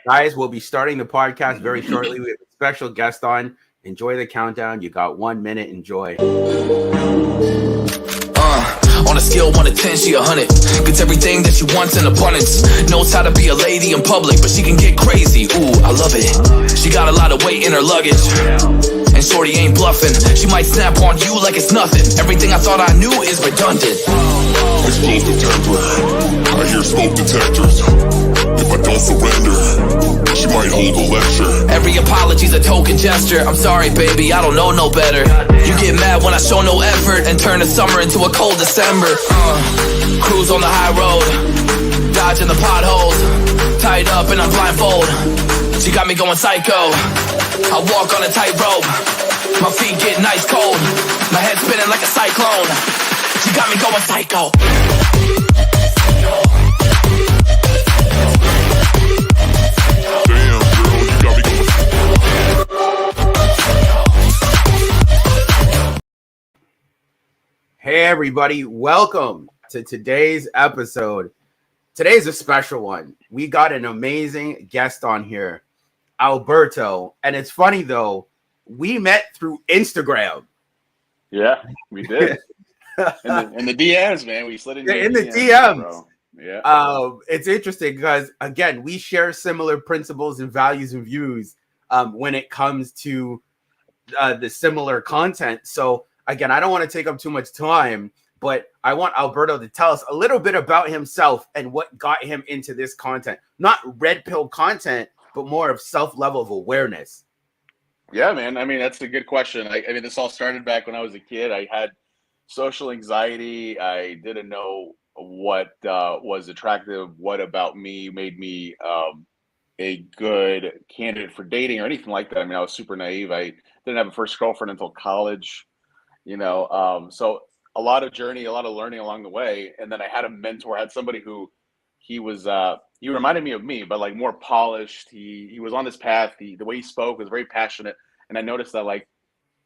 Guys, we'll be starting the podcast very shortly. We have a special guest on. Enjoy the countdown. You got 1 minute. Enjoy. On a scale 1 to 10, she 100. Gets everything that she wants in abundance. Knows how to be a lady in public, but she can get crazy. Ooh, I love it. She got a lot of weight in her luggage, and shorty ain't bluffing. She might snap on you like it's nothing. Everything I thought I knew is redundant. Exposed detector. I hear smoke detectors. If I don't surrender, she might hold a lecture. Every apology's a token gesture. I'm sorry, baby, I don't know no better. You get mad when I show no effort and turn the summer into a cold December. Cruise on the high road, dodging the potholes, tied up and I'm blindfold. She got me going psycho. I walk on a tightrope, my feet get nice cold, my head spinning like a cyclone. She got me going psycho. Hey, everybody. Welcome to today's episode. Today's a special one. We got an amazing guest on here, Alberto. And it's funny, though, we met through Instagram. Yeah, we did. in the DMs, man. We slid in the DMs. Bro. Yeah. It's interesting because, again, we share similar principles and values and views when it comes to the similar content. So, again, I don't want to take up too much time, but I want Alberto to tell us a little bit about himself and what got him into this content. Not red pill content, but more of self-level of awareness. Yeah, man. I mean, that's a good question. I mean, this all started back when I was a kid. I had social anxiety. I didn't know what was attractive, what about me made me a good candidate for dating or anything like that. I mean, I was super naive. I didn't have a first girlfriend until college. So a lot of journey, a lot of learning along the way. And then I had a mentor, I had somebody who he reminded me of me, but like more polished. He was on this path. The way he spoke was very passionate. And I noticed that like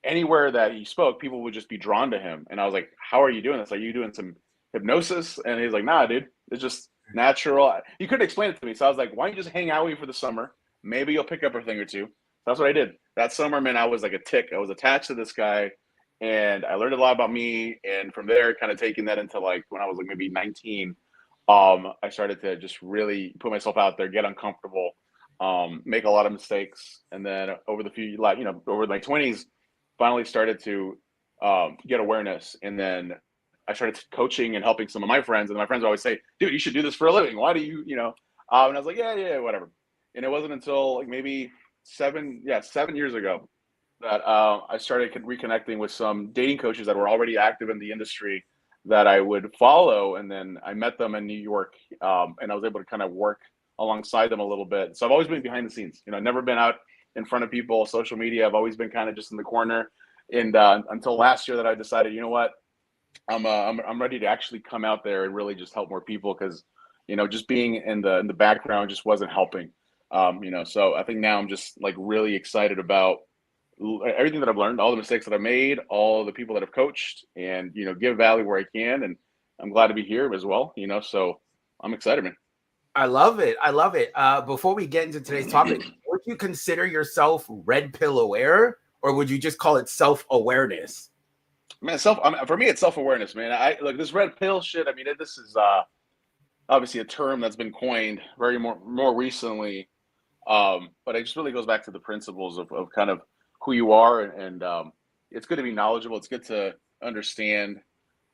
anywhere that he spoke, people would just be drawn to him. And I was like, how are you doing this? Are you doing some hypnosis? And he's like, nah, dude, it's just natural. He couldn't explain it to me. So I was like, why don't you just hang out with me for the summer? Maybe you'll pick up a thing or two. That's what I did. That summer, man, I was like a tick. I was attached to this guy. And I learned a lot about me. And from there, kind of taking that into like when I was like maybe 19, I started to just really put myself out there, get uncomfortable, make a lot of mistakes. And then over my 20s, finally started to get awareness. And then I started coaching and helping some of my friends. And my friends would always say, dude, you should do this for a living. Why do you, and I was like, yeah, whatever. And it wasn't until like maybe 7 years ago that I started reconnecting with some dating coaches that were already active in the industry that I would follow. And then I met them in New York, and I was able to kind of work alongside them a little bit. So I've always been behind the scenes, never been out in front of people, social media. I've always been kind of just in the corner. And until last year that I decided, you know what, I'm ready to actually come out there and really just help more people because, just being in the background just wasn't helping. So I think now I'm just like really excited about everything that I've learned, all the mistakes that I've made, all the people that I've coached, and give value where I can. And I'm glad to be here as well. So I'm excited, man. I love it. Before we get into today's topic, would you consider yourself red pill aware, or would you just call it self-awareness? Man, for me, it's self-awareness, man. I look, this red pill shit. I mean, this is obviously a term that's been coined very more recently, but it just really goes back to the principles of kind of who you are, and it's good to be knowledgeable. It's good to understand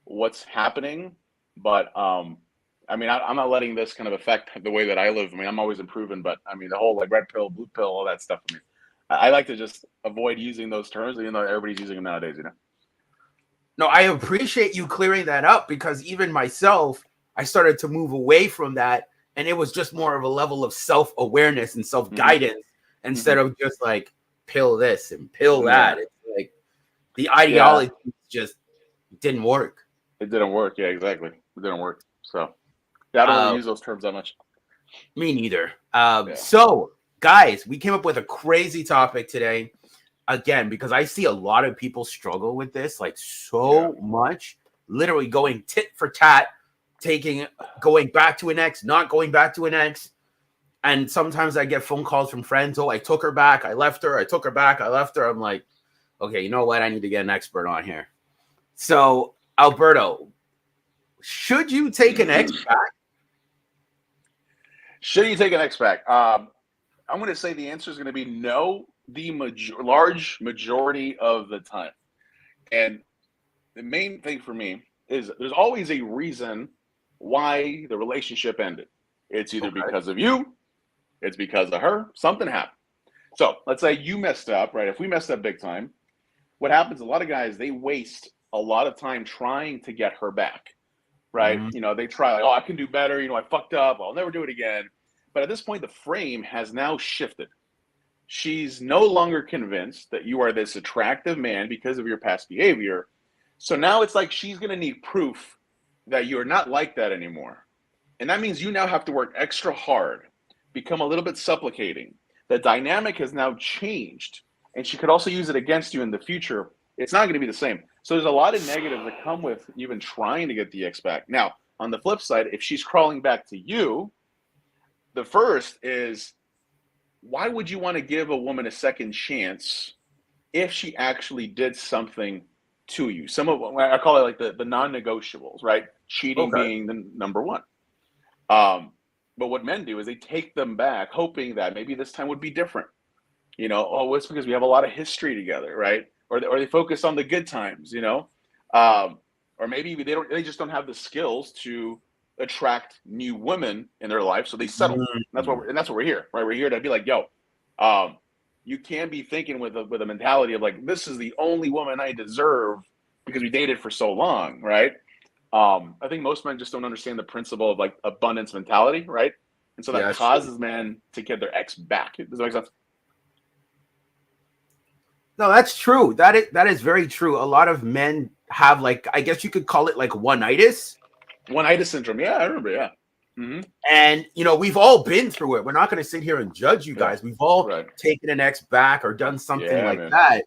what's happening, but I mean, I'm not letting this kind of affect the way that I live. I mean, I'm always improving, but I mean, the whole like red pill, blue pill, all that stuff. I mean, I like to just avoid using those terms, even though everybody's using them nowadays. No, I appreciate you clearing that up because even myself, I started to move away from that, and it was just more of a level of self-awareness and self-guidance instead of just like pill this and pill that. It's like the ideology just didn't work. It didn't work. Yeah, exactly. It didn't work. So yeah, I don't really use those terms that much. Me neither. So guys, we came up with a crazy topic today. Again, because I see a lot of people struggle with this, like so much, literally going tit for tat, going back to an ex, not going back to an ex. And sometimes I get phone calls from friends. Oh, I took her back. I left her. I took her back. I left her. I'm like, okay, you know what? I need to get an expert on here. So, Alberto, should you take an ex back? Should you take an ex back? I'm going to say the answer is going to be no, the large majority of the time. And the main thing for me is there's always a reason why the relationship ended. It's either because of you, it's because of her, something happened. So let's say you messed up, right? If we messed up big time, what happens, a lot of guys, they waste a lot of time trying to get her back, right? Mm-hmm. They try like, oh, I can do better. I fucked up. I'll never do it again. But at this point, the frame has now shifted. She's no longer convinced that you are this attractive man because of your past behavior. So now it's like she's going to need proof that you're not like that anymore. And that means you now have to work extra hard, become a little bit supplicating. The dynamic has now changed, and she could also use it against you in the future. It's not going to be the same. So there's a lot of negatives that come with even trying to get the ex back. Now, on the flip side, if she's crawling back to you, the first is, why would you want to give a woman a second chance if she actually did something to you? Some of I call it like the non-negotiables, right? Cheating being the number one. But what men do is they take them back, hoping that maybe this time would be different. Oh, it's because we have a lot of history together, right? Or they focus on the good times, or maybe they just don't have the skills to attract new women in their life, so they settle. That's what we're here, right? We're here to be like, yo, you can't be thinking with a mentality of like, this is the only woman I deserve because we dated for so long, right? I think most men just don't understand the principle of like abundance mentality, right? And so that causes men to get their ex back. Does that make sense? No, that's true. That is very true. A lot of men have, like, I guess you could call it like one-itis. One-itis syndrome. Yeah, I remember. Yeah. Mm-hmm. And we've all been through it. We're not going to sit here and judge you guys. We've all taken an ex back or done something like that.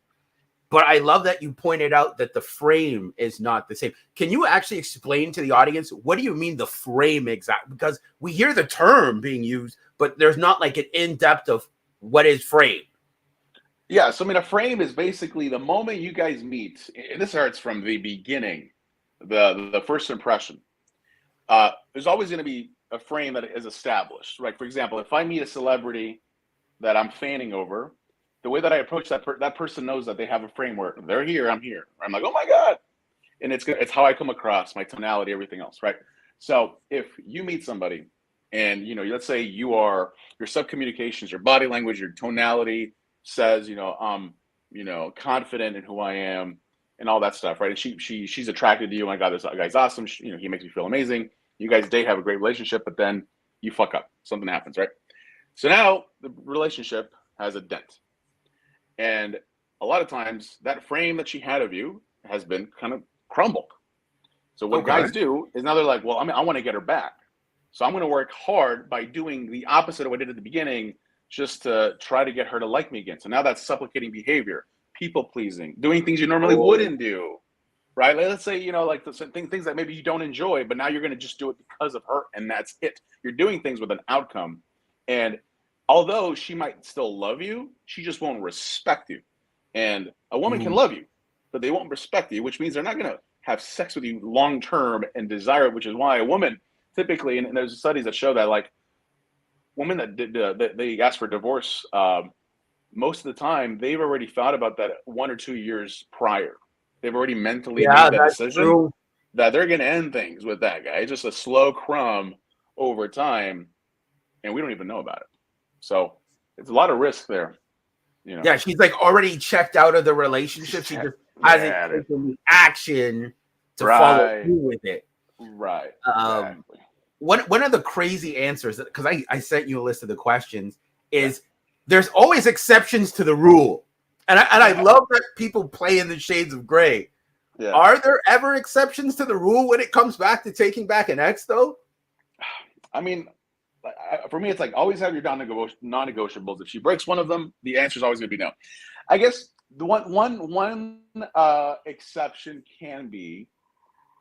But I love that you pointed out that the frame is not the same. Can you actually explain to the audience, what do you mean the frame exactly? Because we hear the term being used, but there's not like an in-depth of what is frame. Yeah, so I mean, a frame is basically the moment you guys meet, and this starts from the beginning, the first impression. There's always going to be a frame that is established, right? For example, if I meet a celebrity that I'm fanning over, the way that I approach that person knows that they have a frame where they're here, I'm here. I'm like, oh my God. And it's how I come across, my tonality, everything else, right? So if you meet somebody and, let's say your subcommunications, your body language, your tonality says, I'm, confident in who I am and all that stuff, right? And she's attracted to you. Oh my God, this guy's awesome. He makes me feel amazing. You guys date, have a great relationship, but then you fuck up. Something happens, right? So now the relationship has a dent. And a lot of times that frame that she had of you has been kind of crumbled. So what guys do is now they're like, well, I want to get her back. So I'm going to work hard by doing the opposite of what I did at the beginning, just to try to get her to like me again. So now that's supplicating behavior, people pleasing, doing things you normally wouldn't do, right? Let's say, like things that maybe you don't enjoy, but now you're going to just do it because of her. And that's it. You're doing things with an outcome. And although she might still love you, she just won't respect you. And a woman can love you, but they won't respect you, which means they're not going to have sex with you long term and desire it, which is why a woman typically, and there's studies that show that, like, women that they ask for divorce, most of the time they've already thought about that 1 or 2 years prior. They've already mentally made that decision that they're going to end things with that guy. It's just a slow crumb over time, and we don't even know about it. So it's a lot of risk there. Yeah, she's like already checked out of the relationship. She just hasn't taken the action to follow through with it. Right. Exactly. One of the crazy answers, because I sent you a list of the questions, is there's always exceptions to the rule. And I love that people play in the shades of gray. Yeah. Are there ever exceptions to the rule when it comes back to taking back an ex, though? I mean, for me, it's like always have your non-negotiables. If she breaks one of them, the answer is always going to be no. I guess the one exception can be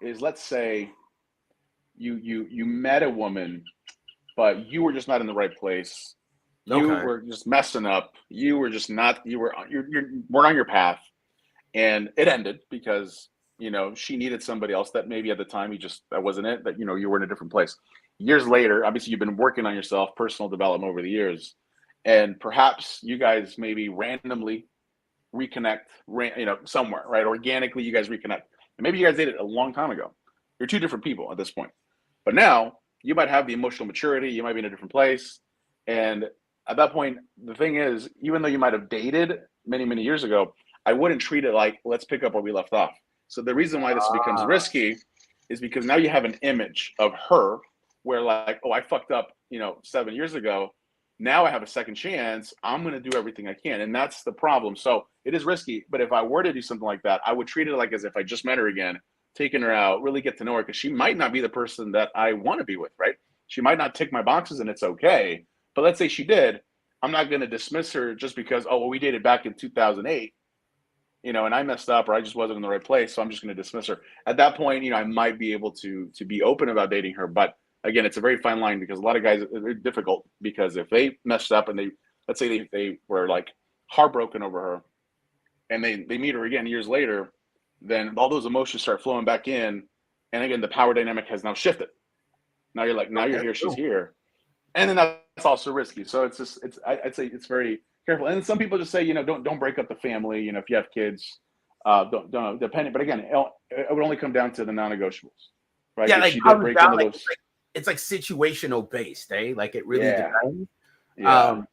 is, let's say you met a woman but you were just not in the right place. You Okay. were just messing up. You were just not. You weren't on your path, and it ended because she needed somebody else that maybe at the time that wasn't it. That you were in a different place. Years later, obviously, you've been working on yourself, personal development over the years, and perhaps you guys maybe randomly reconnect, somewhere, right? Organically, you guys reconnect. And maybe you guys did it a long time ago. You're two different people at this point. But now you might have the emotional maturity, you might be in a different place. And at that point, the thing is, even though you might have dated many, many years ago, I wouldn't treat it like, let's pick up where we left off. So the reason why this becomes risky is because now you have an image of her where like, oh, I fucked up, 7 years ago. Now I have a second chance. I'm going to do everything I can. And that's the problem. So it is risky. But if I were to do something like that, I would treat it like as if I just met her again, taking her out, really get to know her, because she might not be the person that I want to be with, right? She might not tick my boxes and it's okay. But let's say she did. I'm not going to dismiss her just because, oh, well, we dated back in 2008, and I messed up or I just wasn't in the right place. So I'm just going to dismiss her. At that point, I might be able to be open about dating her. But again, it's a very fine line because a lot of guys, it's difficult because if they messed up and let's say they were like heartbroken over her and they meet her again years later, then all those emotions start flowing back in. And again, the power dynamic has now shifted. Now you're like, now you're here, she's here. And then that's also risky. So I'd say it's very careful. And some people just say, don't break up the family. If you have kids, don't depending. But again, it would only come down to the non-negotiables, right? Yeah, if like she did break into those. It's like situational based, eh? Like it really depends. Yeah.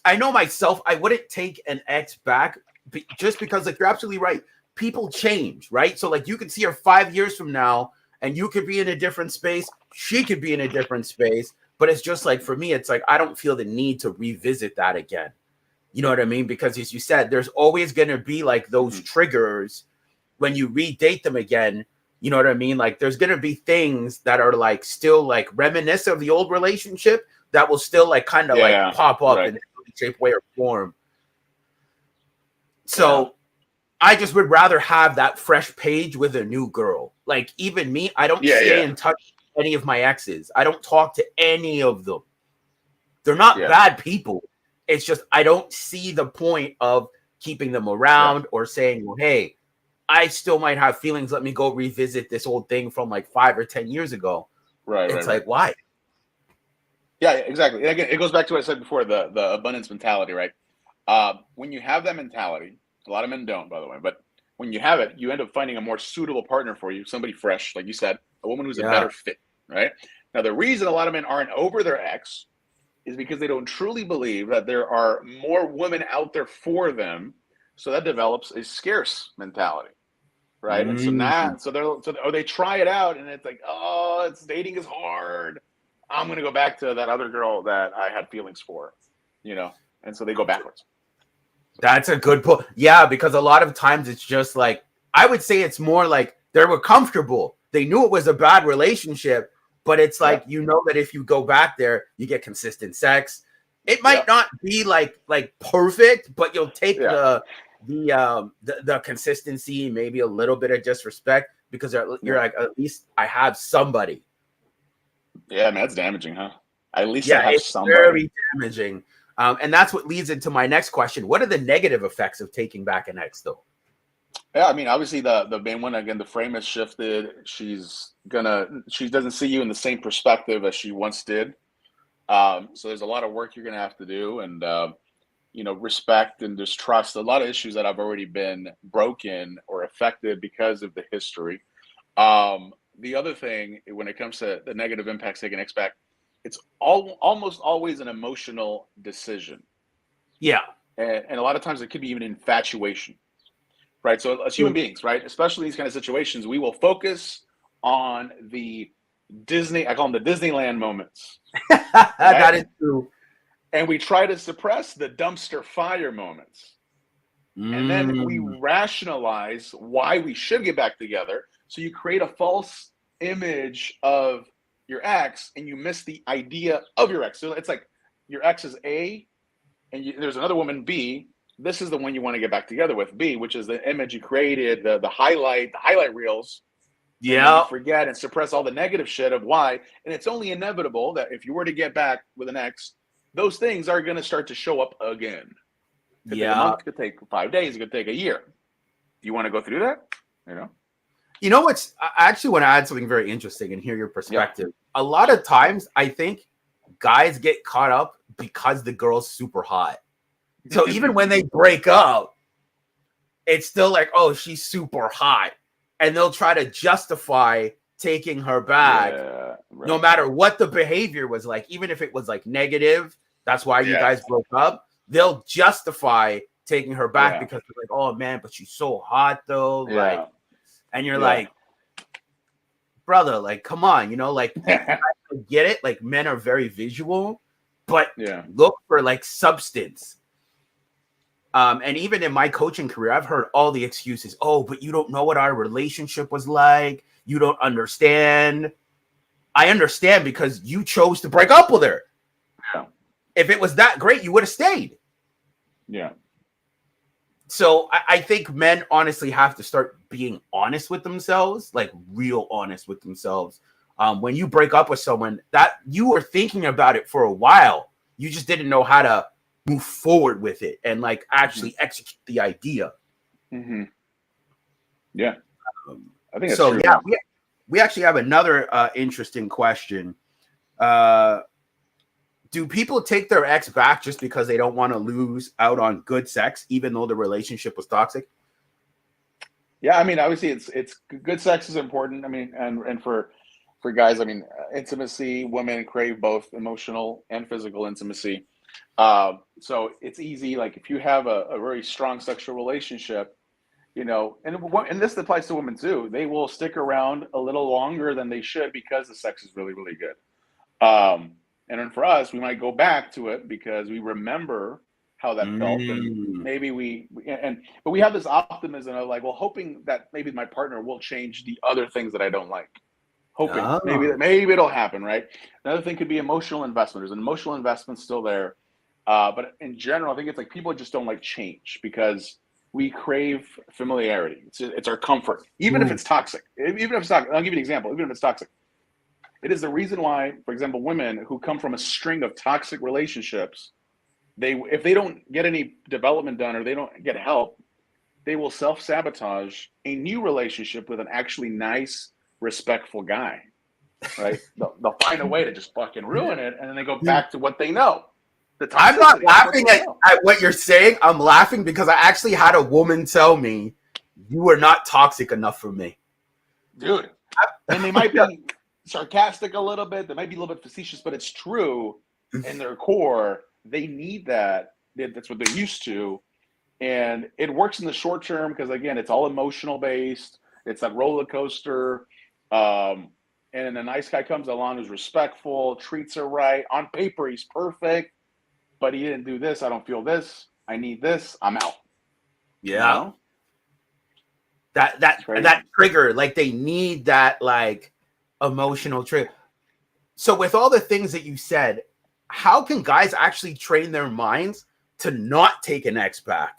I know myself, I wouldn't take an ex back just because, like, you're absolutely right. People change, right? So, like, you could see her 5 years from now, and you could be in a different space. She could be in a different space. But it's just like, for me, it's like I don't feel the need to revisit that again. You know what I mean? Because as you said, there's always going to be like those triggers when you redate them again. You know what I mean? Like there's going to be things that are like still like reminiscent of the old relationship that will still like kind of like pop up in any shape, way, or form. So I just would rather have that fresh page with a new girl. Like even me, I don't stay in touch with any of my exes. I don't talk to any of them. They're not bad people. It's just I don't see the point of keeping them around or saying, well, hey, I still might have feelings. Let me go revisit this old thing from like 5 or 10 years ago. Right. It's like, why? Yeah, exactly. And again, it goes back to what I said before, the abundance mentality, right? When you have that mentality, a lot of men don't, by the way, but when you have it, you end up finding a more suitable partner for you, somebody fresh, like you said, a woman who's a better fit, right? Now, the reason a lot of men aren't over their ex is because they don't truly believe that there are more women out there for them. So that develops a scarce mentality. Right. And so they try it out and it's like, oh, dating is hard. I'm going to go back to that other girl that I had feelings for, and so they go backwards. That's a good point. Yeah, because a lot of times it's just like, I would say it's more like they were comfortable. They knew it was a bad relationship, but it's like, that if you go back there, you get consistent sex. It might not be like perfect, but you'll take the consistency, maybe a little bit of disrespect because you're like, at least I have somebody. Yeah, man, that's damaging, huh? At least I have somebody. Very damaging. And that's what leads into my next question. What are the negative effects of taking back an ex, though? Yeah, I mean, obviously the main one, again, the frame has shifted. She doesn't see you in the same perspective as she once did. So there's a lot of work you're going to have to do, and respect and distrust. A lot of issues that have already been broken or affected because of the history. The other thing, when it comes to the negative impacts taking ex back, it's almost always an emotional decision. Yeah, and a lot of times it could be even infatuation. Right. So as human beings, right, especially in these kind of situations, we will focus on the I call them the Disneyland moments. Right? That is true. And we try to suppress the dumpster fire moments. And then we rationalize why we should get back together. So you create a false image of your ex and you miss the idea of your ex. So it's like your ex is A and there's another woman, B. This is the one you want to get back together with, B, which is the image you created, the highlight reels Yeah. Forget and suppress all the negative shit of why. And it's only inevitable that if you were to get back with an ex, those things are going to start to show up again. It could take a month, it could take 5 days, it could take a year. Do you want to go through that? You know what's, I actually want to add something very interesting and hear your perspective. Yeah. A lot of times I think guys get caught up because the girl's super hot. So even when they break up, it's still like, oh, she's super hot. And they'll try to justify taking her back no matter what the behavior was like. Even if it was like negative, that's why you guys broke up. They'll justify taking her back because they're like, oh man, but she's so hot though. Like, and you're like, brother, like, come on, you know, like, I get it. Like, men are very visual, but look for like substance. And even in my coaching career, I've heard all the excuses. Oh, but you don't know what our relationship was like. You don't understand. I understand because you chose to break up with her. Yeah. If it was that great, you would have stayed. Yeah. So I think men honestly have to start being honest with themselves, like real honest with themselves. When you break up with someone, that you were thinking about it for a while, you just didn't know how to move forward with it and like actually execute the idea. Yeah, I think that's so. True. Yeah, we actually have another interesting question. Do people take their ex back just because they don't want to lose out on good sex, even though the relationship was toxic? Yeah, I mean, obviously, it's good sex is important. I mean, and for guys, I mean, intimacy. Women crave both emotional and physical intimacy. So it's easy. Like if you have a very strong sexual relationship, you know, and this applies to women too. They will stick around a little longer than they should because the sex is really, really good. And then for us, we might go back to it because we remember how that felt, and maybe but we have this optimism of like, well, hoping that maybe my partner will change the other things that I don't like. Hoping maybe it'll happen, right? Another thing could be emotional investment. There's an emotional investment still there. But in general, I think it's like people just don't like change because we crave familiarity. It's our comfort, even if it's toxic. Even if it's toxic, I'll give you an example. Even if it's toxic, it is the reason why, for example, women who come from a string of toxic relationships, if they don't get any development done or they don't get help, they will self-sabotage a new relationship with an actually nice, respectful guy. Right? They'll find a way to just fucking ruin it, and then they go back to what they know. I'm not laughing at what you're saying. I'm laughing because I actually had a woman tell me, you are not toxic enough for me. Dude. And they might be sarcastic a little bit. They might be a little bit facetious, but it's true. In their core, they need that. That's what they're used to. And it works in the short term because, again, it's all emotional based. It's that roller coaster. And then a nice guy comes along who's respectful, treats her right. On paper, he's perfect. But he didn't do this. I don't feel this. I need this. I'm out. Yeah. You know? That trigger, like they need that like emotional trigger. So with all the things that you said, how can guys actually train their minds to not take an ex back?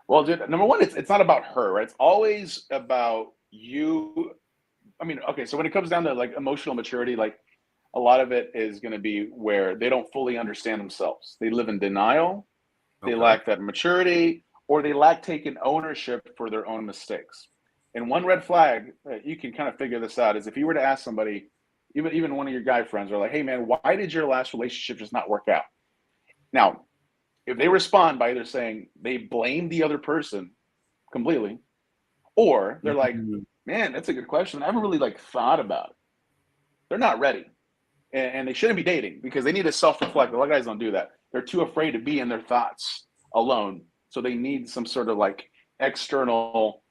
Well, dude, number one, it's not about her, right? It's always about you. I mean, okay, so when it comes down to like emotional maturity, like a lot of it is going to be where they don't fully understand themselves. They live in denial. They lack that maturity, or they lack taking ownership for their own mistakes. And one red flag that you can kind of figure this out is if you were to ask somebody, even one of your guy friends, are like, hey man, why did your last relationship just not work out? Now, if they respond by either saying they blame the other person completely, or they're like, man, that's a good question. I haven't really like thought about it. They're not ready. And they shouldn't be dating because they need to self-reflect. A lot of guys don't do that. They're too afraid to be in their thoughts alone. So they need some sort of like external,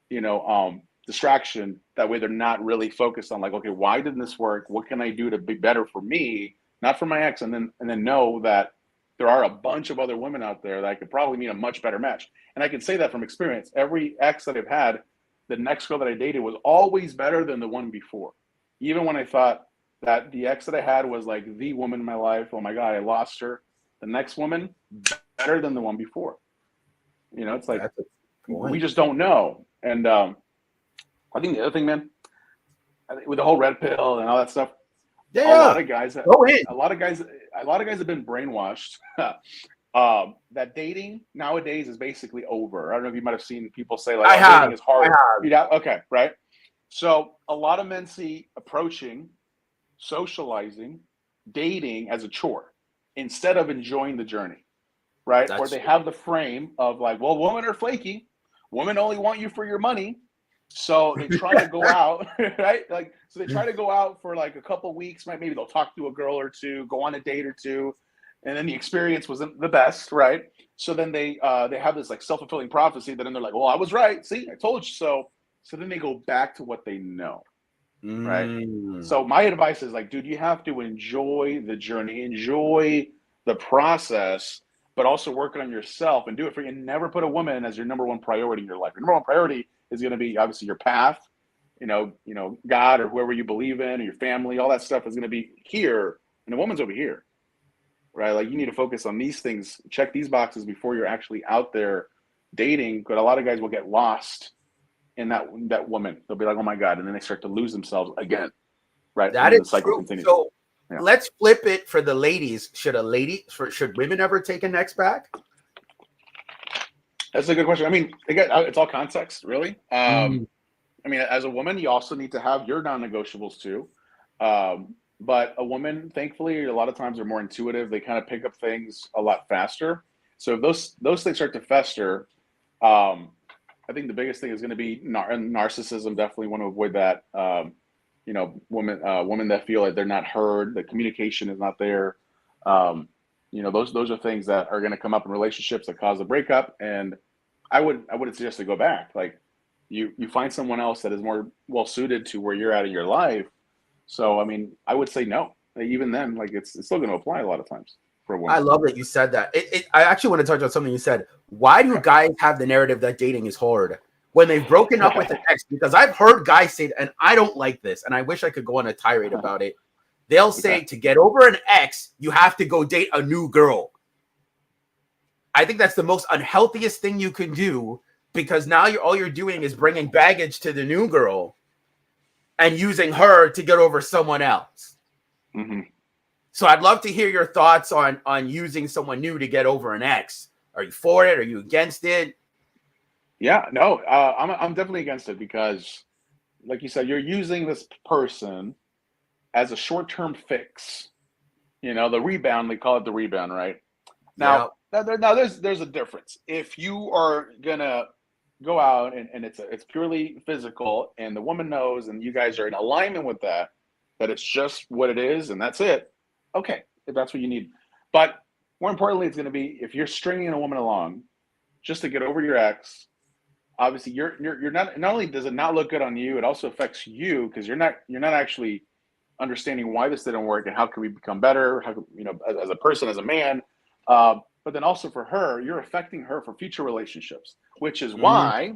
distraction. That way they're not really focused on like, okay, why didn't this work? What can I do to be better for me, not for my ex? And then know that there are a bunch of other women out there that I could probably meet a much better match. And I can say that from experience. Every ex that I've had, the next girl that I dated was always better than the one before. Even when I thought that the ex that I had was like the woman in my life. Oh my God, I lost her. The next woman, better than the one before. It's like, we just don't know. And I think the other thing, man, I think with the whole red pill and all that stuff, Yeah, a lot of guys, go in. a lot of guys have been brainwashed. That dating nowadays is basically over. I don't know if you might have seen people say like, dating is hard. Yeah, okay, right. So a lot of men see approaching, socializing, dating as a chore instead of enjoying the journey, right? Or they have the frame of like, well, women are flaky. Women only want you for your money. So they try to go out, right? Like, so they try to go out for like a couple weeks. Maybe they'll talk to a girl or two, go on a date or two, and then the experience wasn't the best, right? So then they have this like self-fulfilling prophecy that then they're like, well, I was right. See, I told you so. So then they go back to what they know, right? So my advice is like, dude, you have to enjoy the journey, enjoy the process, but also work on yourself and do it for you. And never put a woman as your number one priority in your life. Your number one priority is going to be obviously your path, God or whoever you believe in, or your family, all that stuff is going to be here, and the woman's over here, right? Like you need to focus on these things, check these boxes before you're actually out there dating. But a lot of guys will get lost in that woman. They'll be like, oh my God, and then they start to lose themselves again, right? That is the cycle true. Continues. So let's flip it for the ladies. Should women ever take a next back? That's a good question. I mean, again, it's all context, really. I mean, as a woman, you also need to have your non-negotiables too. But a woman, thankfully, a lot of times are more intuitive. They kind of pick up things a lot faster. So if those things start to fester, I think the biggest thing is going to be narcissism. Definitely want to avoid that. Women that feel like they're not heard, the communication is not there. Those are things that are going to come up in relationships that cause a breakup. And I wouldn't suggest to go back. Like you find someone else that is more well suited to where you're at in your life. So I mean, I would say no. Even then, like it's still going to apply a lot of times for a woman. I love that you said that. I actually want to touch on something you said. Why do guys have the narrative that dating is hard when they've broken up with an ex? Because I've heard guys say, and I don't like this, and I wish I could go on a tirade about it. They'll say to get over an ex, you have to go date a new girl. I think that's the most unhealthiest thing you can do, because now all you're doing is bringing baggage to the new girl and using her to get over someone else. Mm-hmm. So I'd love to hear your thoughts on using someone new to get over an ex. Are you for it? Are you against it? Yeah, no, I'm definitely against it because, like you said, you're using this person as a short-term fix. The rebound, they call it the rebound, right? Now, there's a difference. If you are gonna go out and it's purely physical, and the woman knows, and you guys are in alignment with that it's just what it is, and that's it. Okay, if that's what you need. But more importantly, it's going to be if you're stringing a woman along just to get over your ex. Obviously, you're not only does it not look good on you, it also affects you because you're not actually understanding why this didn't work and how can we become better. How as a person, as a man. But then also for her, you're affecting her for future relationships, which is why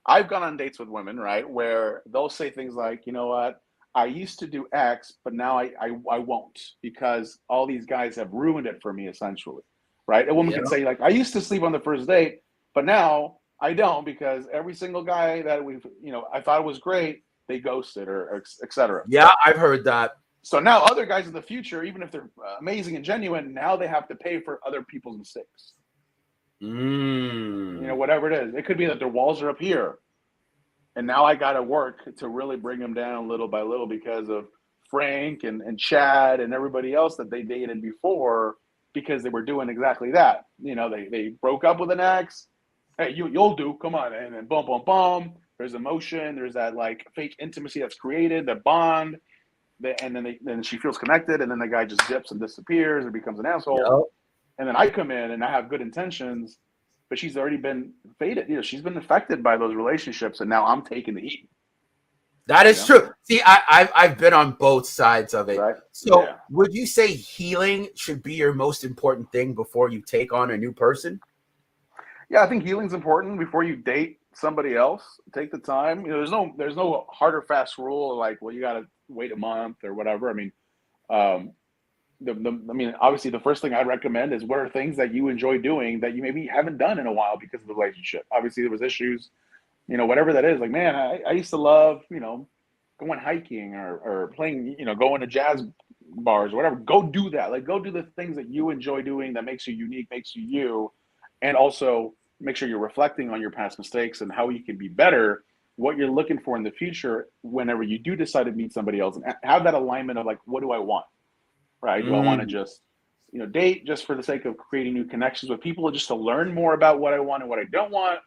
I've gone on dates with women, right, where they'll say things like, you know what, I used to do X, but now I won't because all these guys have ruined it for me, essentially, right? A woman can say, like, I used to sleep on the first date, but now I don't because every single guy that I thought was great, they ghosted or et cetera. Yeah, I've heard that. So now other guys in the future, even if they're amazing and genuine, now they have to pay for other people's mistakes. Whatever it is. It could be that their walls are up here. And now I got to work to really bring them down little by little because of Frank and Chad and everybody else that they dated before because they were doing exactly that. They broke up with an ex. Hey, you'll do. Come on. And then boom, boom, boom. There's emotion. There's that like fake intimacy that's created, that bond. And then she feels connected. And then the guy just dips and disappears and becomes an asshole. Yep. And then I come in and I have good intentions. But she's already been faded. She's been affected by those relationships, and now I'm taking the heat. That is true. See, I've been on both sides of it. Right? So would you say healing should be your most important thing before you take on a new person? Yeah, I think healing's important before you date somebody else. Take the time. There's no hard or fast rule like, well, you got to wait a month or whatever. I mean, obviously the first thing I'd recommend is what are things that you enjoy doing that you maybe haven't done in a while because of the relationship. Obviously there was issues. whatever that is. Like, man, I used to love, going hiking or playing, going to jazz bars or whatever. Go do that. Like, go do the things that you enjoy doing that makes you unique, makes you you, and also make sure you're reflecting on your past mistakes and how you can be better, what you're looking for in the future whenever you do decide to meet somebody else, and have that alignment of like, what do I want? Right? Do I want to just, date just for the sake of creating new connections with people, just to learn more about what I want and what I don't want?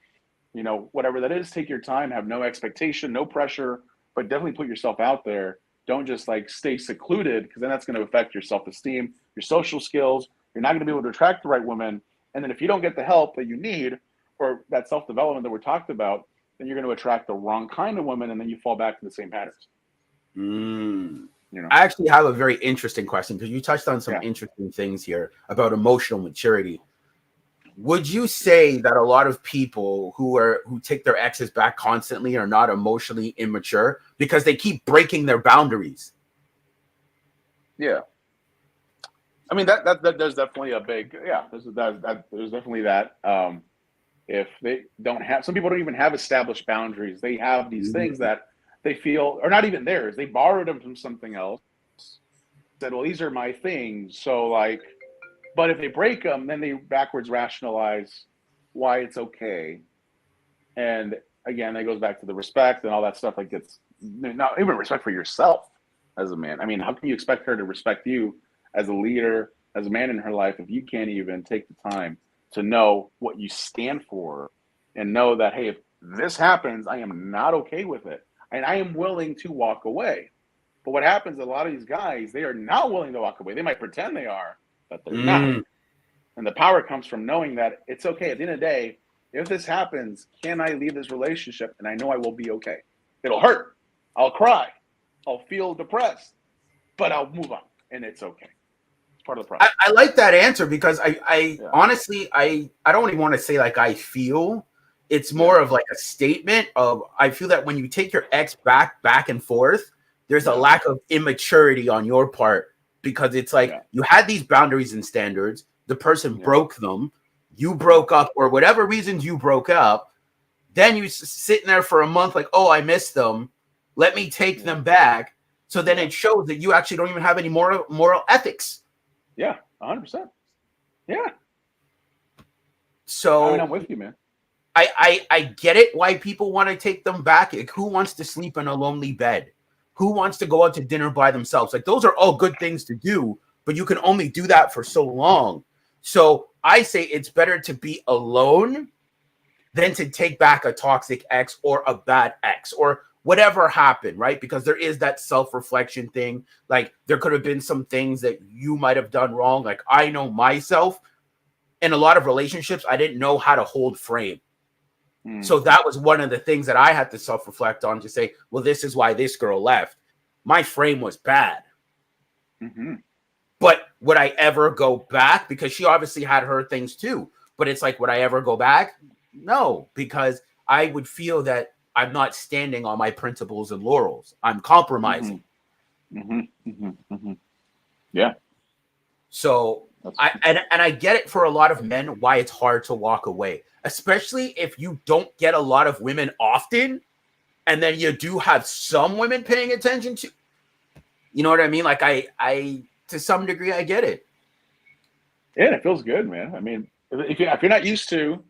Whatever that is, take your time, have no expectation, no pressure, but definitely put yourself out there. Don't just like stay secluded, because then that's going to affect your self-esteem, your social skills. You're not going to be able to attract the right woman. And then if you don't get the help that you need, or that self-development that we're talked about, then you're going to attract the wrong kind of woman, and then you fall back to the same patterns. I actually have a very interesting question, because you touched on some Yeah. interesting things here about emotional maturity. Would you say that a lot of people who take their exes back constantly are not emotionally immature because they keep breaking their boundaries? Yeah. I mean, that there's definitely a big, there's definitely that. If they don't have, some people don't even have established boundaries. They have these things that they feel are not even theirs. They borrowed them from something else. Said, well, these are my things. So like, but if they break them, then they backwards rationalize why it's okay. And again, that goes back to the respect and all that stuff. Like, it's not even respect for yourself as a man. I mean, how can you expect her to respect you as a leader, as a man in her life, if you can't even take the time to know what you stand for and know that, hey, if this happens, I am not okay with it, and I am willing to walk away. But what happens, a lot of these guys, they are not willing to walk away. They might pretend they are, but they're not. And the power comes from knowing that it's okay. At the end of the day, if this happens, can I leave this relationship? And I know I will be okay. It'll hurt. I'll cry. I'll feel depressed, but I'll move on, and it's okay. It's part of the process. I like that answer, because I honestly, I don't even want to say like I feel. It's more of like a statement of, I feel that when you take your ex back and forth, there's a lack of immaturity on your part, because it's like you had these boundaries and standards. The person broke them. You broke up, or whatever reasons you broke up. Then you sitting there for a month like, oh, I miss them. Let me take them back. So then it shows that you actually don't even have any moral ethics. Yeah, 100%. Yeah. So I mean, I'm with you, man. I get it why people want to take them back. Like, who wants to sleep in a lonely bed? Who wants to go out to dinner by themselves? Like, those are all good things to do, but you can only do that for so long. So I say it's better to be alone than to take back a toxic ex or a bad ex or whatever happened, right? Because there is that self-reflection thing. Like, there could have been some things that you might have done wrong. Like, I know myself, in a lot of relationships, I didn't know how to hold frame. So that was one of the things that I had to self-reflect on, to say, well, this is why this girl left. My frame was bad. But would I ever go back? Because she obviously had her things too. But it's like, would I ever go back? No, because I would feel that I'm not standing on my principles and laurels. I'm compromising. Yeah. So I get it for a lot of men why it's hard to walk away, especially if you don't get a lot of women often, and then you do have some women paying attention to. You know what I mean? Like, I to some degree, I get it. Yeah, it feels good, man. I mean, if you're not used to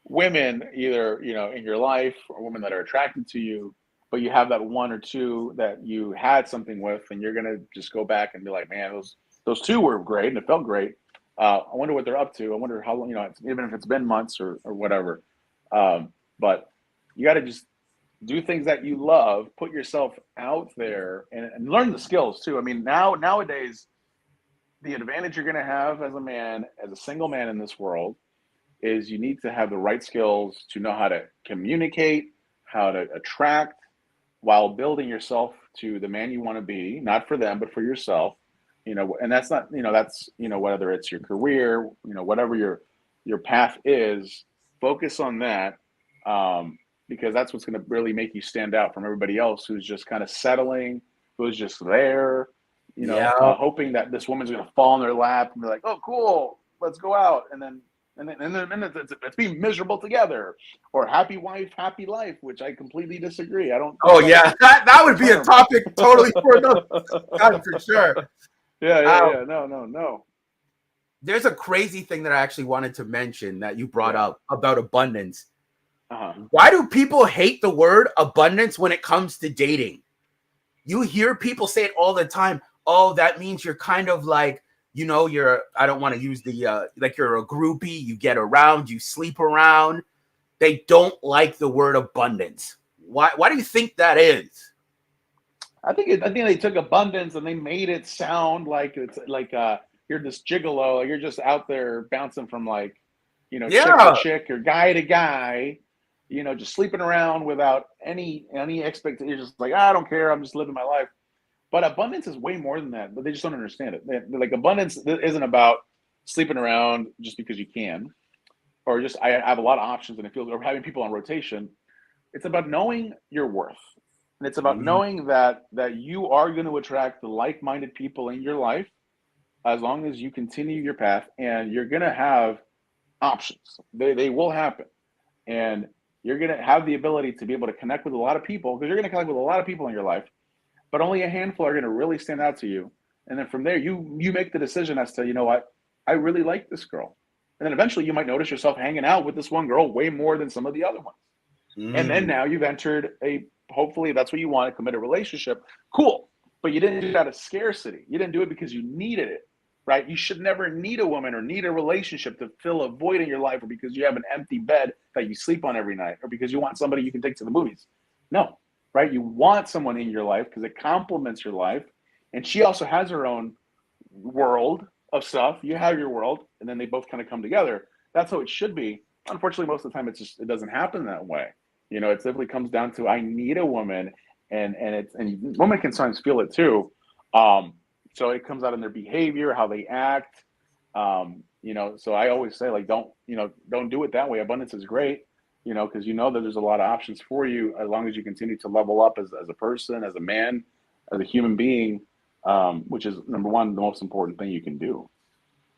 women, either in your life, or women that are attracted to you, but you have that one or two that you had something with, and you're gonna just go back and be like, man, those two were great and it felt great. I wonder what they're up to. I wonder how long, even if it's been months or whatever. But you got to just do things that you love, put yourself out there, and learn the skills too. I mean, nowadays, the advantage you're going to have as a man, as a single man in this world, is you need to have the right skills to know how to communicate, how to attract, while building yourself to the man you want to be, not for them, but for yourself. And that's not, that's, whether it's your career, whatever your path is, focus on that, because that's what's going to really make you stand out from everybody else who's just kind of settling, who's just there, hoping that this woman's going to fall in their lap and be like, oh, cool, let's go out. And then then it's being miserable together, or happy wife, happy life, which I completely disagree. I don't. Oh yeah, that would be a topic totally for another time for sure. Yeah. No. There's a crazy thing that I actually wanted to mention that you brought up about abundance. Why do people hate the word abundance when it comes to dating? You hear people say it all the time. Oh, that means you're kind of like, you know, I don't want to use the, like you're a groupie, you get around, you sleep around. They don't like the word abundance. Why do you think that is? I think they took abundance and they made it sound like it's like you're this gigolo, like you're just out there bouncing from like, you know, chick to chick or guy to guy, you know, just sleeping around without any expectation. You're just like, I don't care, I'm just living my life. But abundance is way more than that, but they just don't understand it. They're like, abundance isn't about sleeping around just because you can, or just I have a lot of options and it feels, or having people on rotation. It's about knowing your worth. And it's about knowing that you are going to attract the like-minded people in your life as long as you continue your path, and you're going to have options. They will happen. And you're going to have the ability to be able to connect with a lot of people, because you're going to connect with a lot of people in your life, but only a handful are going to really stand out to you. And then from there, you make the decision as to, you know what, I really like this girl. And then eventually you might notice yourself hanging out with this one girl way more than some of the other ones. And then now you've entered hopefully that's what you want, a committed relationship. Cool. But you didn't do it out of scarcity. You didn't do it because you needed it, right? You should never need a woman or need a relationship to fill a void in your life, or because you have an empty bed that you sleep on every night, or because you want somebody you can take to the movies. No, right? You want someone in your life because it complements your life. And she also has her own world of stuff. You have your world, and then they both kind of come together. That's how it should be. Unfortunately, most of the time, it doesn't happen that way. You know, it simply comes down to, I need a woman, and women can sometimes feel it too. So it comes out in their behavior, how they act. You know, so I always say, like, don't do it that way. Abundance is great, you know, because you know that there's a lot of options for you as long as you continue to level up as a person, as a man, as a human being, which is number one, the most important thing you can do.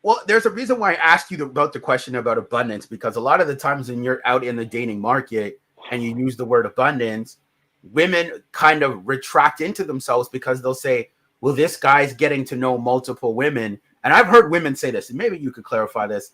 Well, there's a reason why I asked you about the question about abundance, because a lot of the times when you're out in the dating market and you use the word abundance, women kind of retract into themselves because they'll say, well, this guy's getting to know multiple women. And I've heard women say this, and maybe you could clarify this.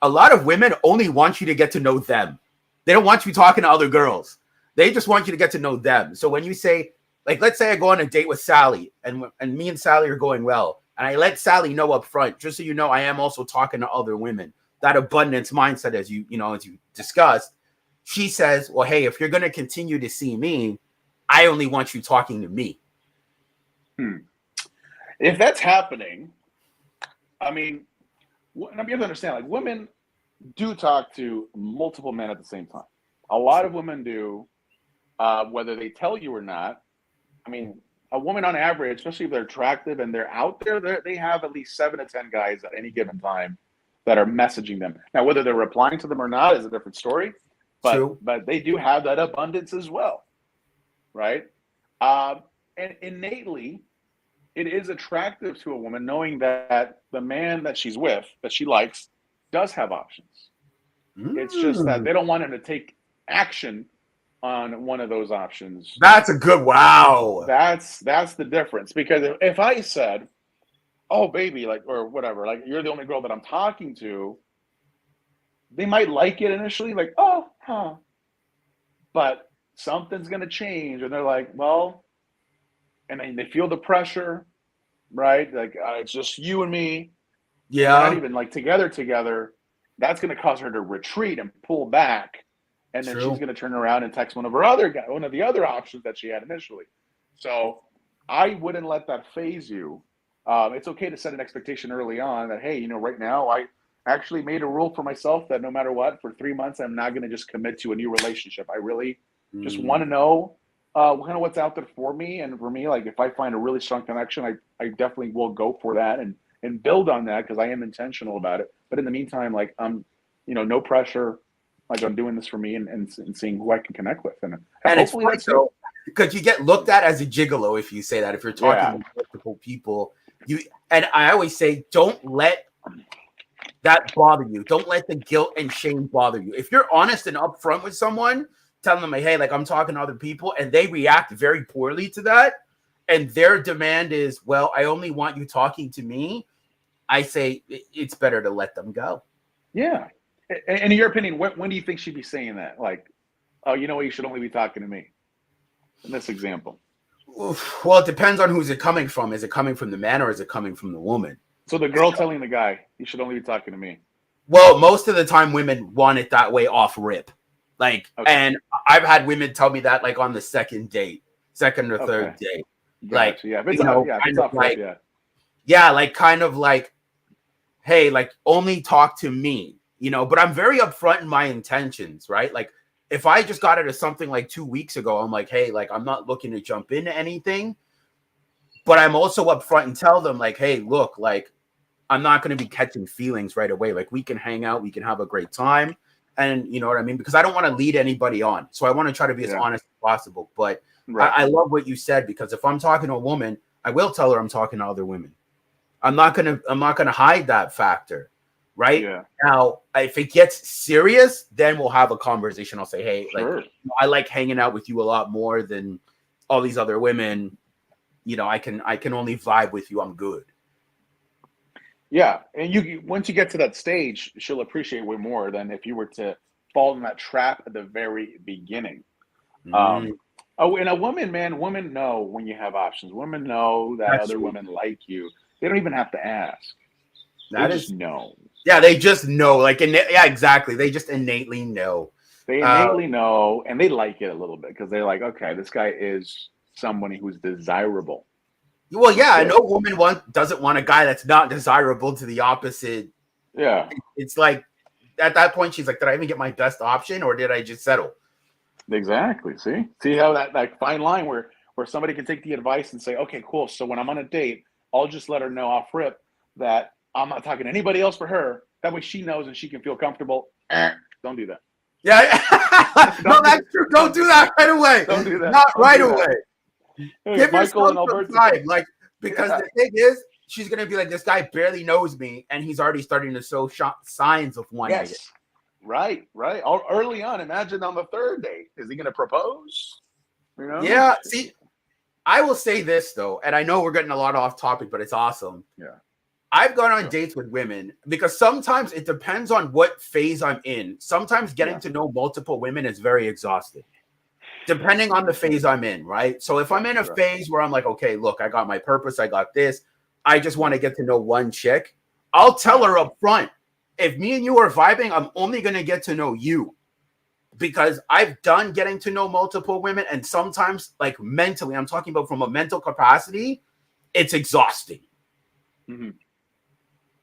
A lot of women only want you to get to know them. They don't want you talking to other girls. They just want you to get to know them. So when you say, like, let's say I go on a date with Sally, and me and Sally are going well, and I let Sally know up front, just so you know, I am also talking to other women. That abundance mindset, as you discussed, she says, well, hey, if you're going to continue to see me, I only want you talking to me. If that's happening, I mean, you have to understand, like, women do talk to multiple men at the same time. A lot of women do, whether they tell you or not. I mean, a woman on average, especially if they're attractive and they're out there, they have at least 7 to 10 guys at any given time that are messaging them. Now, whether they're replying to them or not is a different story, but they do have that abundance as well, right? And innately, it is attractive to a woman knowing that the man that she's with, that she likes, does have options. It's just that they don't want him to take action on one of those options. That's a good wow. That's the difference. Because if I said, oh, baby, like, or whatever, like, you're the only girl that I'm talking to, they might like it initially, like, oh, huh. But something's going to change. And they're like, well, and they feel the pressure, right? Like, it's just you and me. Yeah. We're not even like together. That's going to cause her to retreat and pull back. And then she's going to turn around and text one of the other options that she had initially. So I wouldn't let that phase you. It's okay to set an expectation early on that, hey, right now I actually made a rule for myself that no matter what, for 3 months, I'm not going to just commit to a new relationship. I really just want to know kind of what's out there for me. And for me, like, if I find a really strong connection, I definitely will go for that and build on that, because I am intentional about it. But in the meantime, like, no pressure. Like, I'm doing this for me and seeing who I can connect with. And hopefully that's so, because you get looked at as a gigolo if you say that. If you're talking to multiple people, and I always say, don't let that bother you. Don't let the guilt and shame bother you. If you're honest and upfront with someone, telling them, like, hey, like I'm talking to other people, and they react very poorly to that, and their demand is, well, I only want you talking to me, I say it's better to let them go. Yeah. And in your opinion, when do you think she'd be saying that? Like, oh, you know what? You should only be talking to me. In this example. Well, it depends on who's it coming from. Is it coming from the man or is it coming from the woman? So the girl telling the guy, you should only be talking to me. Well, most of the time women want it that way off rip. Like, okay. And I've had women tell me that like on the second or third date. Like, yeah, like kind of like, hey, like only talk to me, but I'm very upfront in my intentions, right? Like if I just got into something like 2 weeks ago, I'm like, hey, like I'm not looking to jump into anything, but I'm also upfront and tell them like, hey, look, like I'm not going to be catching feelings right away. Like we can hang out, we can have a great time. And you know what I mean? Because I don't want to lead anybody on. So I want to try to be as honest as possible. But I love what you said, because if I'm talking to a woman, I will tell her I'm talking to other women. I'm not gonna hide that factor. Right? Yeah. Now, if it gets serious, then we'll have a conversation. I'll say, hey, like I like hanging out with you a lot more than all these other women. I can only vibe with you. I'm good. Yeah, and once you get to that stage, she'll appreciate way more than if you were to fall in that trap at the very beginning. And women know when you have options. Women know that other women like you. They don't even have to ask. They just know. Yeah, they just know. Like, exactly. They just innately know. They innately know, and they like it a little bit because they're like, okay, this guy is somebody who's desirable. Well, yeah, no woman doesn't want a guy that's not desirable to the opposite. Yeah. It's like, at that point, she's like, did I even get my best option or did I just settle? Exactly. See how that fine line where somebody can take the advice and say, okay, cool. So when I'm on a date, I'll just let her know off rip that I'm not talking to anybody else for her. That way she knows and she can feel comfortable. Don't do that. Yeah. No, that's true. Don't do that right away. Don't do that. Not right away. Give Michael and Alberto time, like, because the thing is, she's gonna be like, this guy barely knows me, and he's already starting to show signs of wanting it. Right. Early on, imagine on the third date, is he gonna propose? Yeah. See, I will say this though, and I know we're getting a lot off topic, but it's awesome. Yeah. I've gone on dates with women because sometimes it depends on what phase I'm in. Sometimes getting to know multiple women is very exhausting, depending on the phase I'm in, right? So if I'm in a phase where I'm like, okay, look, I got my purpose, I got this, I just want to get to know one chick, I'll tell her up front, if me and you are vibing, I'm only going to get to know you, because I've done getting to know multiple women, and sometimes, like mentally, I'm talking about from a mental capacity, it's exhausting. Mm-hmm.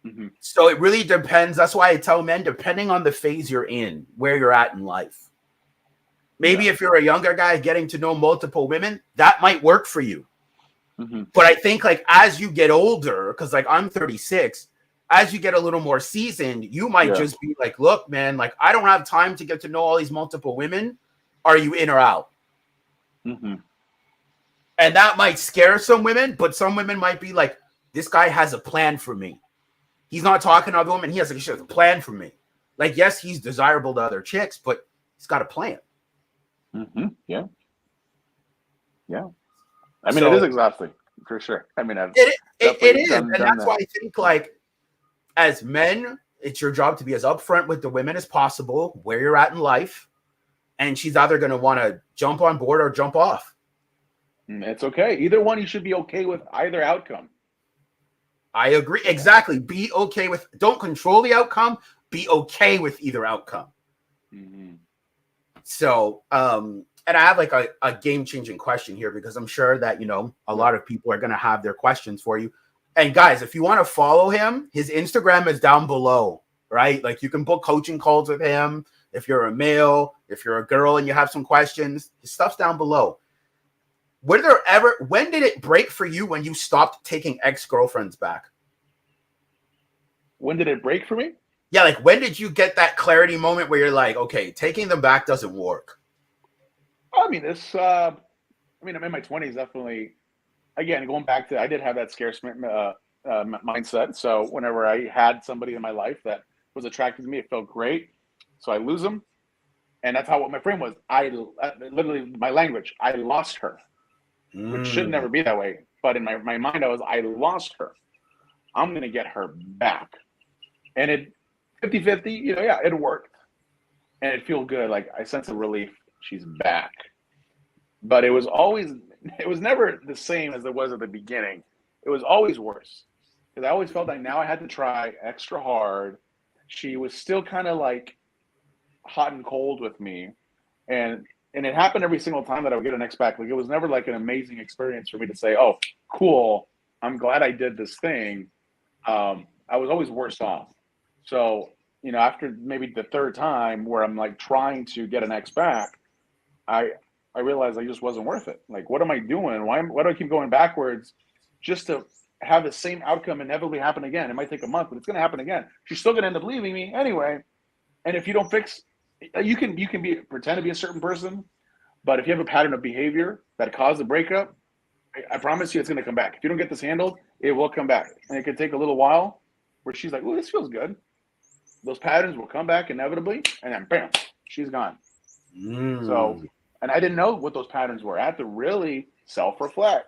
Mm-hmm. So it really depends. That's why I tell men, depending on the phase you're in, where you're at in life. Maybe if you're a younger guy getting to know multiple women, that might work for you. Mm-hmm. But I think like as you get older, because like I'm 36, as you get a little more seasoned, you might just be like, look, man, like I don't have time to get to know all these multiple women. Are you in or out? Mm-hmm. And that might scare some women, but some women might be like, this guy has a plan for me. He's not talking to other women. He has a plan for me. Like, yes, he's desirable to other chicks, but he's got a plan. Mm-hmm. Yeah. I mean, it is exhausting for sure. I mean, it is, and that's why I think, like, as men, it's your job to be as upfront with the women as possible, where you're at in life, and she's either going to want to jump on board or jump off. It's okay. Either one, you should be okay with either outcome. I agree. Exactly. Be okay with. Don't control the outcome. Be okay with either outcome. Mm-hmm. So, and I have like a game-changing question here, because I'm sure that, a lot of people are going to have their questions for you. And guys, if you want to follow him, his Instagram is down below, right? Like you can book coaching calls with him. If you're a male, if you're a girl and you have some questions, his stuff's down below. When did it break for you when you stopped taking ex-girlfriends back? When did it break for me? Yeah, like when did you get that clarity moment where you're like, okay, taking them back doesn't work? I mean, I'm in my 20s, definitely. Again, going back to, I did have that scarce mindset. So whenever I had somebody in my life that was attracted to me. It felt great. So I lose them. And that's how what my frame was. I literally, my language, I lost her, which should never be that way. But in my mind, I lost her. I'm going to get her back. And it 50-50, yeah, it worked. And it feel good. Like I sense a relief. She's back. But it was never the same as it was at the beginning. It was always worse. Because I always felt like now I had to try extra hard. She was still kind of like hot and cold with me. And it happened every single time that I would get an ex back. Like it was never like an amazing experience for me to say, oh, cool, I'm glad I did this thing. I was always worse off. So, after maybe the third time where I'm like trying to get an ex back, I realized I just wasn't worth it. Like, what am I doing? Why do I keep going backwards just to have the same outcome inevitably happen again? It might take a month, but it's going to happen again. She's still going to end up leaving me anyway. And if you don't fix, you can pretend to be a certain person, but if you have a pattern of behavior that caused the breakup, I promise you it's going to come back. If you don't get this handled, it will come back. And it could take a little while where she's like, oh, this feels good. Those patterns will come back inevitably, and then bam, she's gone. So, and I didn't know what those patterns were. I had to really self-reflect,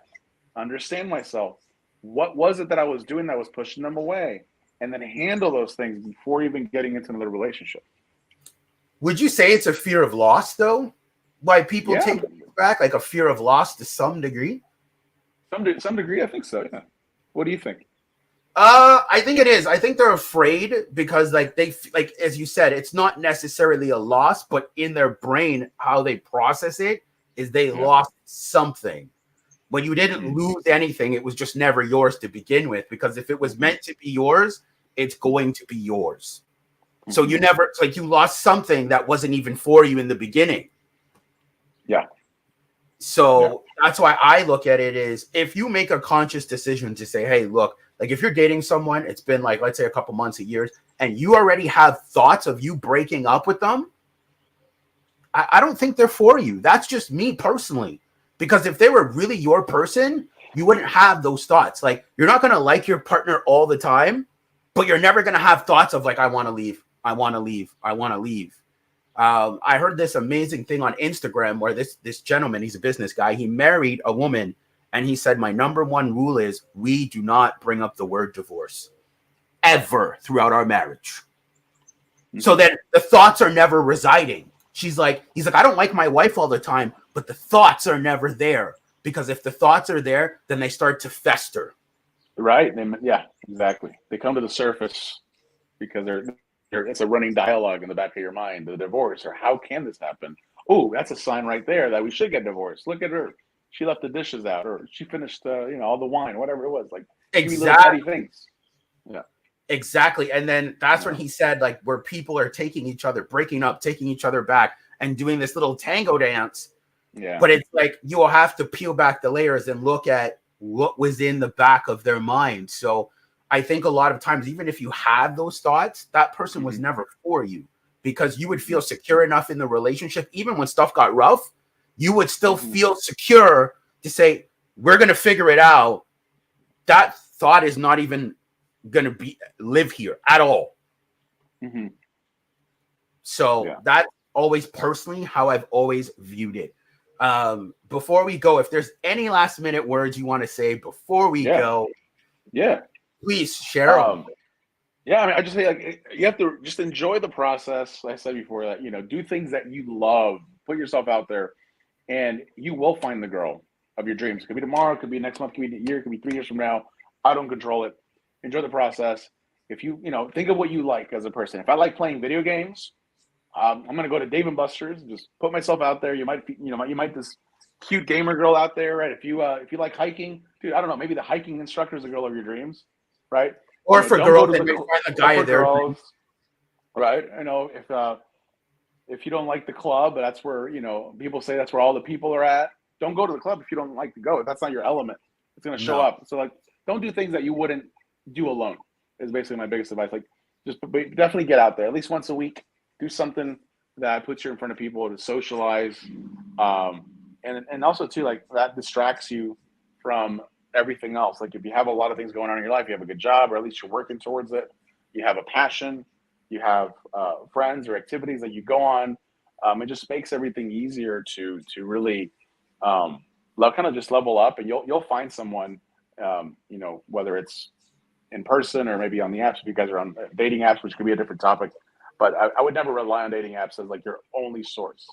understand myself. What was it that I was doing that was pushing them away? And then handle those things before even getting into another relationship. Would you say it's a fear of loss, though? Why people take it back, like a fear of loss to some degree? Some degree, I think so, yeah. What do you think? I think it is. I think they're afraid because, like, as you said, it's not necessarily a loss, but in their brain, how they process it is they lost something. When you didn't lose anything, it was just never yours to begin with. Because if it was meant to be yours, it's going to be yours. So you never, like, you lost something that wasn't even for you in the beginning. Yeah. So that's why I look at it is if you make a conscious decision to say, hey, look, like if you're dating someone, it's been like, let's say a couple months, years, and you already have thoughts of you breaking up with them, I don't think they're for you. That's just me personally. Because if they were really your person, you wouldn't have those thoughts. Like you're not going to like your partner all the time, but you're never going to have thoughts of like, I want to leave. I want to leave. I want to leave. I heard this amazing thing on Instagram where this gentleman, he's a business guy. He married a woman and he said, my number one rule is we do not bring up the word divorce ever throughout our marriage. So that the thoughts are never residing. He's like, I don't like my wife all the time, but the thoughts are never there because if the thoughts are there, then they start to fester. Right. Yeah, exactly. They come to the surface because it's a running dialogue in the back of your mind, the divorce, or how can this happen? Oh, that's a sign right there that we should get divorced. Look at her. She left the dishes out, or she finished, all the wine, whatever it was. Like exactly things. Yeah. Exactly. And then that's when he said, like, where people are taking each other, breaking up, taking each other back, and doing this little tango dance. Yeah. But it's like you will have to peel back the layers and look at what was in the back of their mind. So I think a lot of times, even if you have those thoughts, that person was never for you because you would feel secure enough in the relationship. Even when stuff got rough, you would still feel secure to say, we're going to figure it out. That thought is not even going to live here at all. So that's always personally how I've always viewed it. Before we go, if there's any last minute words you want to say before we go, please share them. Yeah, I mean, I just say like you have to just enjoy the process. Like I said before, that do things that you love. Put yourself out there, and you will find the girl of your dreams. Could be tomorrow, could be next month, could be a year, could be 3 years from now. I don't control it. Enjoy the process. If you think of what you like as a person. If I like playing video games, I'm gonna go to Dave and Buster's. Just put myself out there. You might this cute gamer girl out there, right? If you like hiking, dude, I don't know. Maybe the hiking instructor is the girl of your dreams, right? Or for girls, they may find a guy of their dreams, right? If you don't like the club, that's where people say that's where all the people are at. Don't go to the club if you don't like to go. If that's not your element, it's gonna show up. So like, don't do things that you wouldn't do alone. Is basically my biggest advice. Like, just definitely get out there at least once a week. Do something that puts you in front of people to socialize, and also too, like, that distracts you from everything else. Like if you have a lot of things going on in your life, you have a good job, or at least you're working towards it, you have a passion, you have friends or activities that you go on. It just makes everything easier to really kind of just level up, and you'll find someone, whether it's in person or maybe on the apps. If you guys are on dating apps, which could be a different topic, but I would never rely on dating apps as like your only source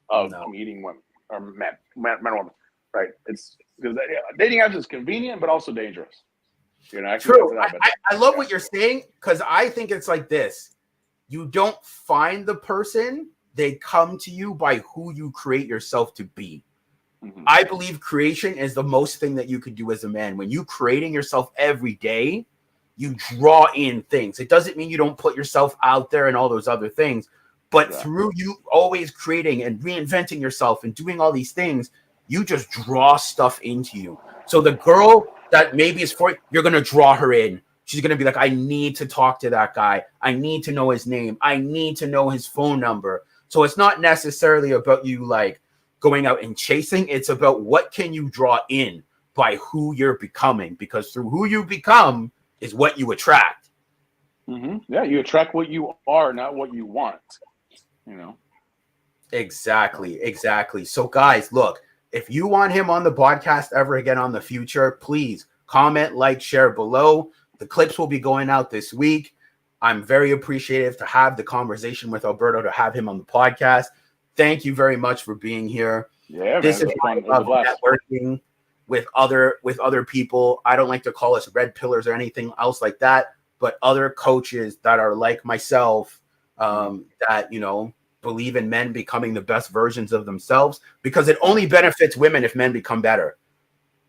of meeting women or men or women, right? It's because dating apps is convenient, but also dangerous. True. I love what you're saying, because I think it's like this. You don't find the person, they come to you by who you create yourself to be. Mm-hmm. I believe creation is the most thing that you could do as a man. When you creating yourself every day, you draw in things. It doesn't mean you don't put yourself out there and all those other things, but through you always creating and reinventing yourself and doing all these things, you just draw stuff into you. So the girl that maybe is for you're going to draw her in. She's going to be like, I need to talk to that guy. I need to know his name. I need to know his phone number. So it's not necessarily about you like going out and chasing. It's about what can you draw in by who you're becoming, because through who you become is what you attract. Mm-hmm. Yeah, you attract what you are, not what you want. Exactly. So guys, look, if you want him on the podcast ever again on the future, please comment, like, share below. The clips will be going out this week. I'm very appreciative to have the conversation with Alberto, to have him on the podcast. Thank you very much for being here. Yeah, this is why I love networking with other people. I don't like to call us red pillars or anything else like that, but other coaches that are like myself, that believe in men becoming the best versions of themselves, because it only benefits women if men become better.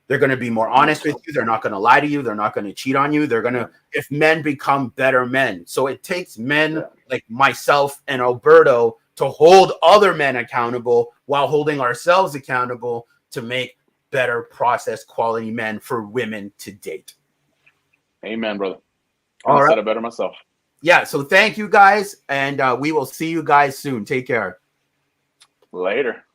They're going to be more honest with you. They're not going to lie to you. They're not going to cheat on you. They're going to, if men become better men. So it takes men like myself and Alberto to hold other men accountable while holding ourselves accountable to make better process quality men for women to date. Amen, brother. I said it better myself. Yeah. So thank you guys. And we will see you guys soon. Take care. Later.